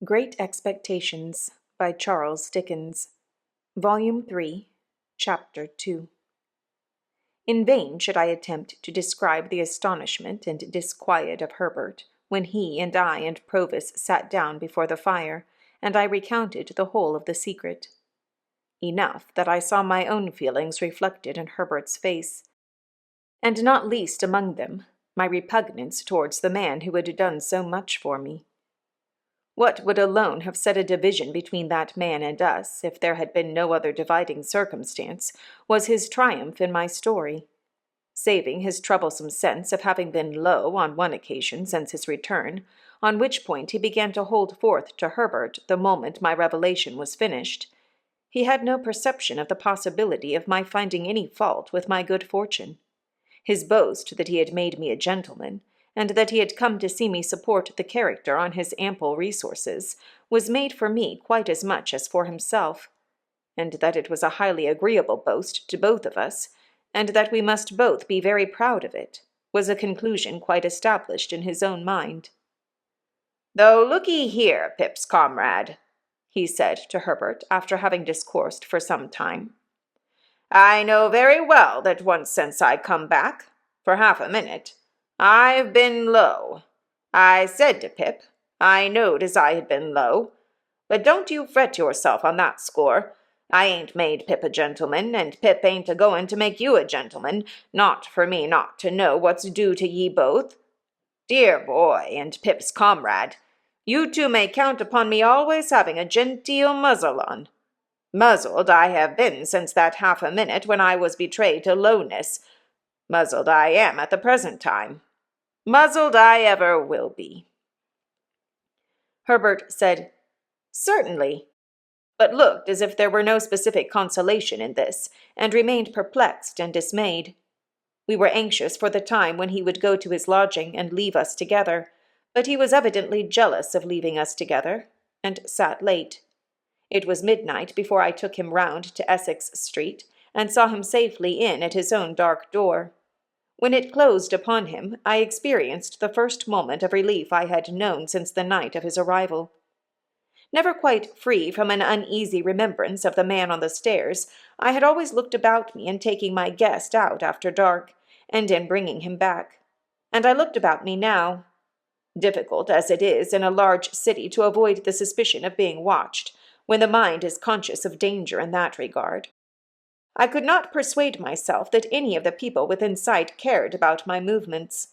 Great Expectations by Charles Dickens, Volume 3, Chapter 2. In vain should I attempt to describe the astonishment and disquiet of Herbert when he and I and Provos sat down before the fire, and I recounted the whole of the secret. Enough that I saw my own feelings reflected in Herbert's face, and not least among them my repugnance towards the man who had done so much for me. What would alone have set a division between that man and us, if there had been no other dividing circumstance, was his triumph in my story. Saving his troublesome sense of having been low on one occasion since his return, on which point he began to hold forth to Herbert the moment my revelation was finished, he had no perception of the possibility of my finding any fault with my good fortune. His boast that he had made me a gentleman, and that he had come to see me support the character on his ample resources, was made for me quite as much as for himself, and that it was a highly agreeable boast to both of us, and that we must both be very proud of it, was a conclusion quite established in his own mind. "Though look'ee here, Pip's comrade," he said to Herbert, after having discoursed for some time, "I know very well that once since I come back, for half a minute, I've been low. I said to Pip, I knowed as I had been low. But don't you fret yourself on that score. I ain't made Pip a gentleman, and Pip ain't a-goin' to make you a gentleman, not for me not to know what's due to ye both. Dear boy, and Pip's comrade, you two may count upon me always having a genteel muzzle on. Muzzled I have been since that half a minute when I was betrayed to lowness. Muzzled I am at the present time. Muzzled I ever will be." Herbert said, "Certainly," but looked as if there were no specific consolation in this, and remained perplexed and dismayed. We were anxious for the time when he would go to his lodging and leave us together, but he was evidently jealous of leaving us together, and sat late. It was midnight before I took him round to Essex Street, and saw him safely in at his own dark door. When it closed upon him, I experienced the first moment of relief I had known since the night of his arrival. Never quite free from an uneasy remembrance of the man on the stairs, I had always looked about me in taking my guest out after dark, and in bringing him back. And I looked about me now. Difficult as it is in a large city to avoid the suspicion of being watched, when the mind is conscious of danger in that regard. I could not persuade myself that any of the people within sight cared about my movements.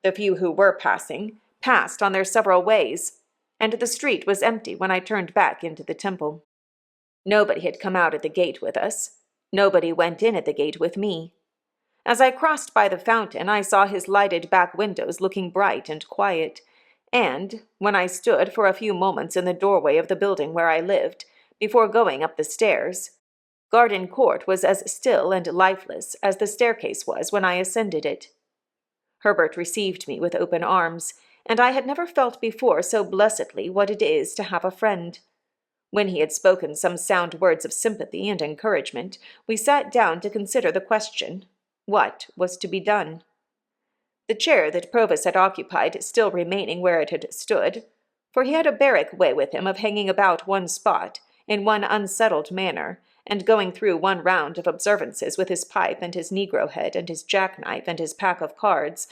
The few who were passing passed on their several ways, and the street was empty when I turned back into the Temple. Nobody had come out at the gate with us. Nobody went in at the gate with me. As I crossed by the fountain, I saw his lighted back windows looking bright and quiet, and, when I stood for a few moments in the doorway of the building where I lived, before going up the stairs, Garden Court was as still and lifeless as the staircase was when I ascended it. Herbert received me with open arms, and I had never felt before so blessedly what it is to have a friend. When he had spoken some sound words of sympathy and encouragement, we sat down to consider the question, what was to be done? The chair that Provos had occupied still remaining where it had stood, for he had a barrack way with him of hanging about one spot, in one unsettled manner, and going through one round of observances with his pipe and his negro head and his jackknife and his pack of cards,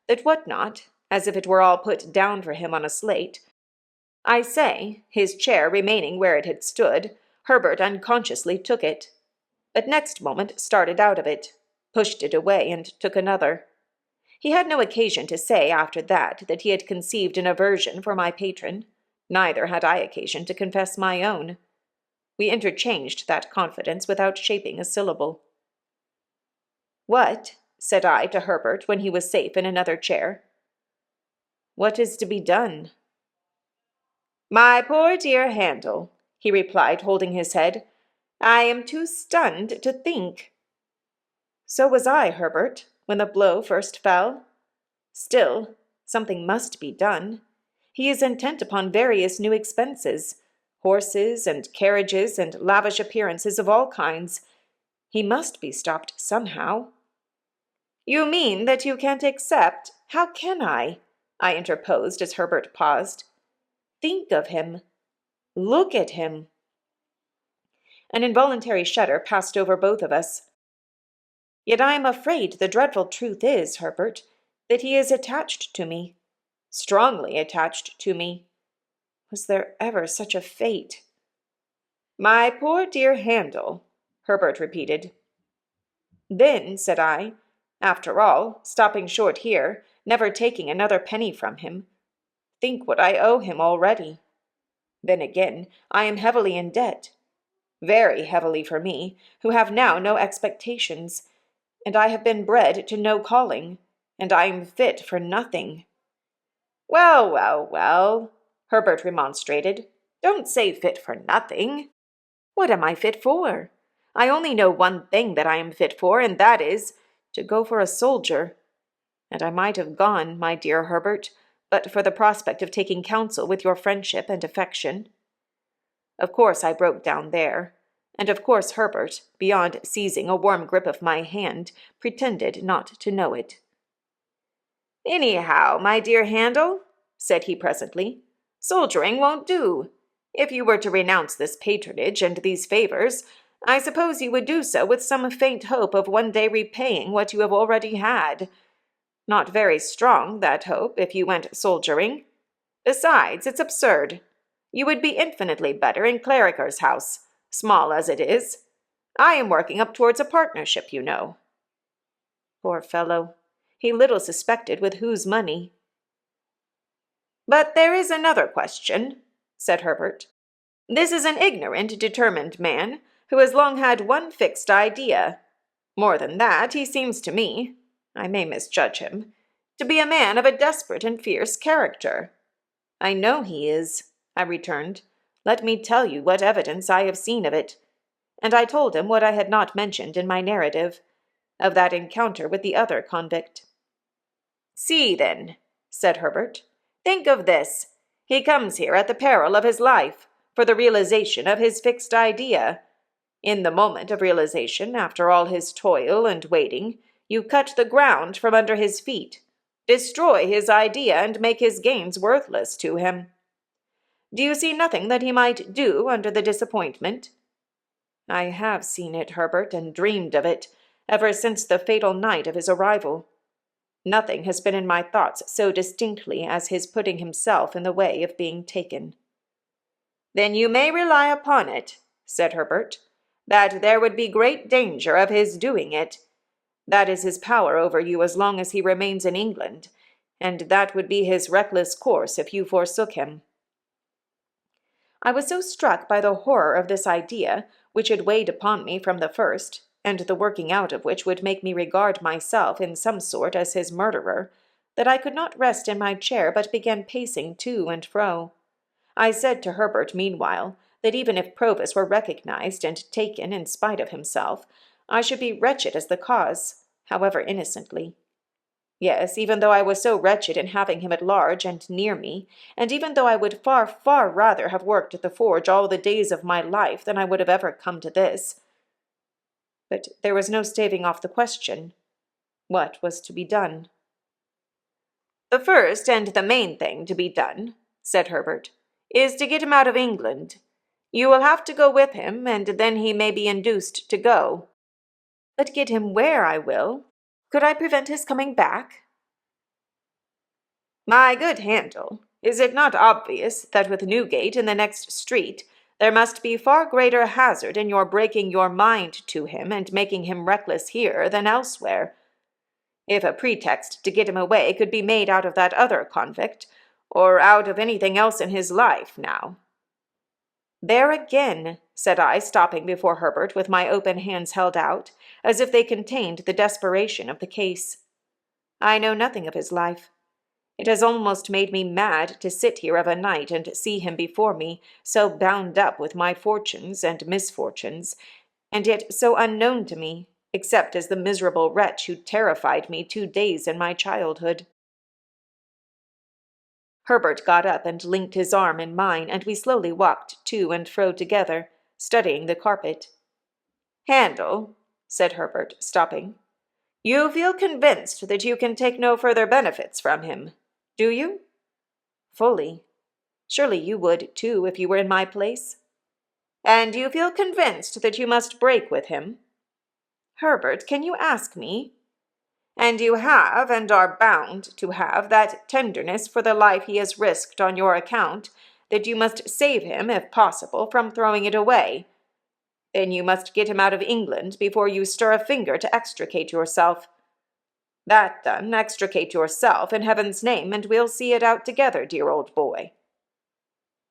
that what not, as if it were all put down for him on a slate. I say, his chair remaining where it had stood, Herbert unconsciously took it, but next moment started out of it, pushed it away, and took another. He had no occasion to say after that he had conceived an aversion for my patron, neither had I occasion to confess my own. We interchanged that confidence without shaping a syllable. "What," said I to Herbert when he was safe in another chair, "what is to be done?" "My poor dear Handel," he replied, holding his head, "I am too stunned to think." "So was I, Herbert, when the blow first fell. Still, something must be done. He is intent upon various new expenses, horses and carriages and lavish appearances of all kinds. He must be stopped somehow." "You mean that you can't accept? How can I?" I interposed as Herbert paused. "Think of him. Look at him." An involuntary shudder passed over both of us. "Yet I am afraid the dreadful truth is, Herbert, that he is attached to me. Strongly attached to me. Was there ever such a fate?" "My poor dear Handel," Herbert repeated. "Then," said I, "after all, stopping short here, never taking another penny from him, think what I owe him already. Then again, I am heavily in debt. Very heavily for me, who have now no expectations, and I have been bred to no calling, and I am fit for nothing." "Well, well, well," Herbert remonstrated, "don't say fit for nothing. What am I fit for? I only know one thing that I am fit for, and that is to go for a soldier. And I might have gone, my dear Herbert, but for the prospect of taking counsel with your friendship and affection." Of course I broke down there, and of course Herbert, beyond seizing a warm grip of my hand, pretended not to know it. "Anyhow, my dear Handel," said he presently, "soldiering won't do. If you were to renounce this patronage and these favors, I suppose you would do so with some faint hope of one day repaying what you have already had. Not very strong, that hope, if you went soldiering. Besides, it's absurd. You would be infinitely better in Clarriker's house, small as it is. I am working up towards a partnership, you know." Poor fellow! He little suspected with whose money. "But there is another question," said Herbert. "This is an ignorant, determined man, who has long had one fixed idea. More than that, he seems to me, I may misjudge him, to be a man of a desperate and fierce character." "I know he is," I returned. "Let me tell you what evidence I have seen of it." And I told him what I had not mentioned in my narrative, of that encounter with the other convict. "See, then," said Herbert, "think of this. He comes here at the peril of his life, for the realization of his fixed idea. In the moment of realization, after all his toil and waiting, you cut the ground from under his feet, destroy his idea, and make his gains worthless to him. Do you see nothing that he might do under the disappointment?" "I have seen it, Herbert, and dreamed of it, ever since the fatal night of his arrival. Nothing has been in my thoughts so distinctly as his putting himself in the way of being taken." "Then you may rely upon it," said Herbert, "that there would be great danger of his doing it. That is his power over you as long as he remains in England, and that would be his reckless course if you forsook him." I was so struck by the horror of this idea, which had weighed upon me from the first, and the working out of which would make me regard myself in some sort as his murderer, that I could not rest in my chair but began pacing to and fro. I said to Herbert meanwhile that even if Provos were recognized and taken in spite of himself, I should be wretched as the cause, however innocently. Yes, even though I was so wretched in having him at large and near me, and even though I would far, far rather have worked at the forge all the days of my life than I would have ever come to this. But there was no staving off the question. What was to be done? "The first and the main thing to be done," said Herbert, "is to get him out of England. You will have to go with him, and then he may be induced to go." "But get him where I will. Could I prevent his coming back?" "My good Handel, is it not obvious that with Newgate in the next street there must be far greater hazard in your breaking your mind to him and making him reckless here than elsewhere? If a pretext to get him away could be made out of that other convict, or out of anything else in his life, now—" "There again," said I, stopping before Herbert with my open hands held out, as if they contained the desperation of the case. "I know nothing of his life. It has almost made me mad to sit here of a night and see him before me, so bound up with my fortunes and misfortunes, and yet so unknown to me, except as the miserable wretch who terrified me 2 days in my childhood." Herbert got up and linked his arm in mine, and we slowly walked to and fro together, studying the carpet. "Handel," said Herbert, stopping, "you feel convinced that you can take no further benefits from him, do you?" "Fully." Surely you would, too, if you were in my place. And you feel convinced that you must break with him? Herbert, can you ask me? And you have, and are bound to have, that tenderness for the life he has risked on your account, that you must save him, if possible, from throwing it away. Then you must get him out of England before you stir a finger to extricate yourself. That done, extricate yourself, in heaven's name, and we'll see it out together, dear old boy.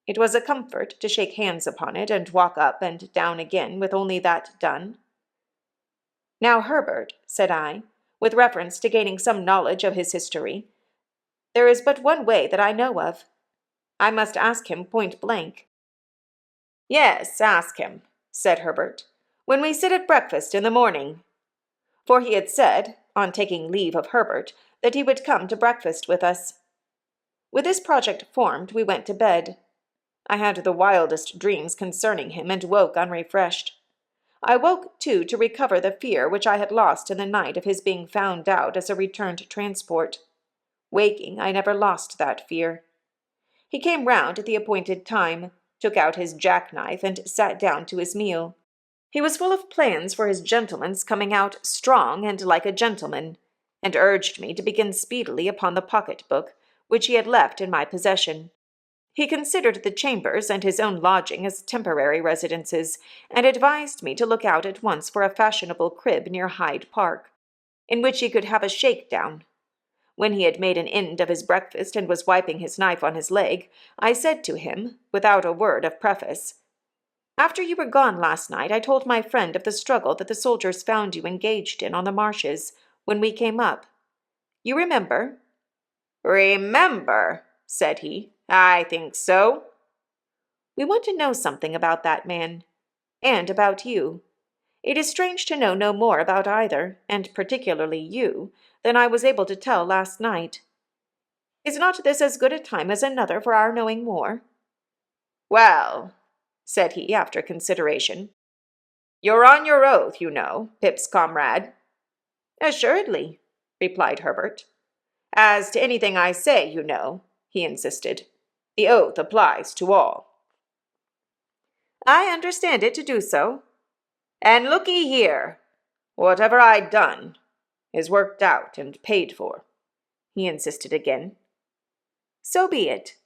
It was a comfort to shake hands upon it and walk up and down again with only that done. Now, Herbert, said I, with reference to gaining some knowledge of his history, there is but one way that I know of. I must ask him point blank. Yes, ask him, said Herbert, when we sit at breakfast in the morning. For he had said, on taking leave of Herbert, that he would come to breakfast with us. With this project formed, we went to bed. I had the wildest dreams concerning him, and woke unrefreshed. I woke, too, to recover the fear which I had lost in the night of his being found out as a returned transport. Waking, I never lost that fear. He came round at the appointed time, took out his jackknife, and sat down to his meal. He was full of plans for his gentleman's coming out strong and like a gentleman, and urged me to begin speedily upon the pocket-book, which he had left in my possession. He considered the chambers and his own lodging as temporary residences, and advised me to look out at once for a fashionable crib near Hyde Park, in which he could have a shake-down. When he had made an end of his breakfast and was wiping his knife on his leg, I said to him, without a word of preface, After you were gone last night, I told my friend of the struggle that the soldiers found you engaged in on the marshes, when we came up. You remember? Remember, said he. I think so. We want to know something about that man, and about you. It is strange to know no more about either, and particularly you, than I was able to tell last night. Is not this as good a time as another for our knowing more? Well, said he, after consideration, you're on your oath, you know, Pip's comrade. Assuredly, replied Herbert. As to anything I say, you know, he insisted, the oath applies to all. I understand it to do so. And look'ee here, whatever I'd done is worked out and paid for, he insisted again. So be it.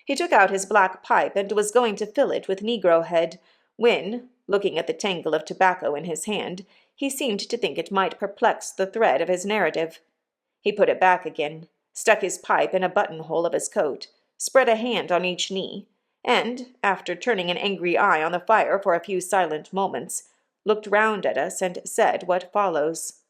He took out his black pipe and was going to fill it with negro head, when, looking at the tangle of tobacco in his hand, he seemed to think it might perplex the thread of his narrative. He put it back again, stuck his pipe in a buttonhole of his coat, spread a hand on each knee, and, after turning an angry eye on the fire for a few silent moments, looked round at us and said what follows.